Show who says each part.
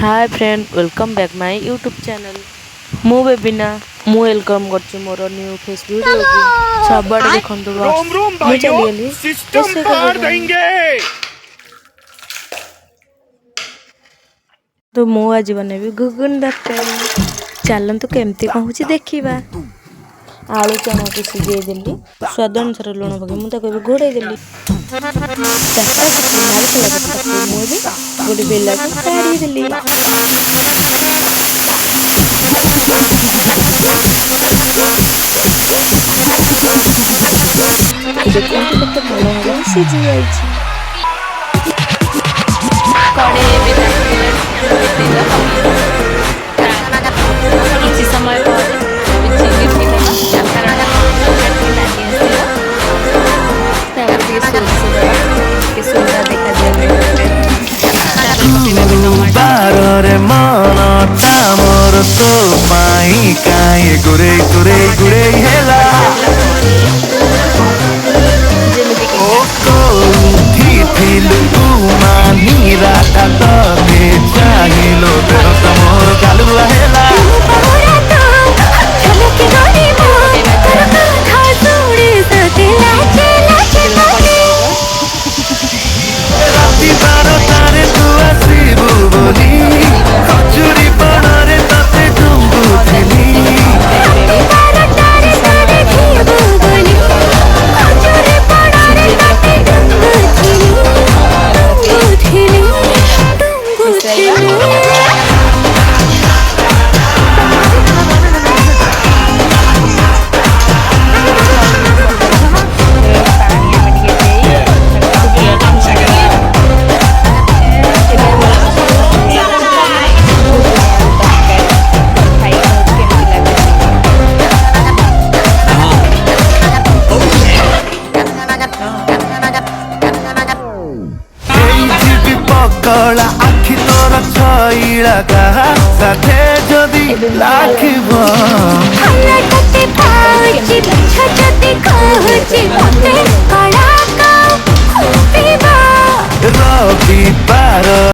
Speaker 1: Hi friend welcome back my YouTube channel मु बेबिना मु welcome करछि मोर न्यू फेस वीडियो को सबड देखंतु
Speaker 2: रोम रोम
Speaker 1: मु
Speaker 2: भाइयों
Speaker 1: चली गेली
Speaker 2: सिस्टम पार देंगे।
Speaker 1: तो मु आज बनेबी घुगुन तरकारी चलंतु केमती कहूची देखिबा। आलू चना को सिझे देली स्वाद अनुसार लुण पके मु ताको घोड़े देली चाटा सिटी मारी सला ताको मु भी गोटे बेला को काढ़ी देली। देखो केते भल भाबरे सिझी जाईची।
Speaker 3: कड़े किसी समय
Speaker 4: बारे मनटा मोर तो पाई काए गुरे गुरे गुरे हेला ओ कोठी थिलु मानी राता तबे चाहिलो देहता मोर कालुआ हेला राती बारो तारे तू आसीबु बोली खचुरी पड़रे तते डुंबु थिली कला आखि तोर छइला कहा साथे जदी लाखिबो
Speaker 5: हमरा कते पाउची छछते कहची मते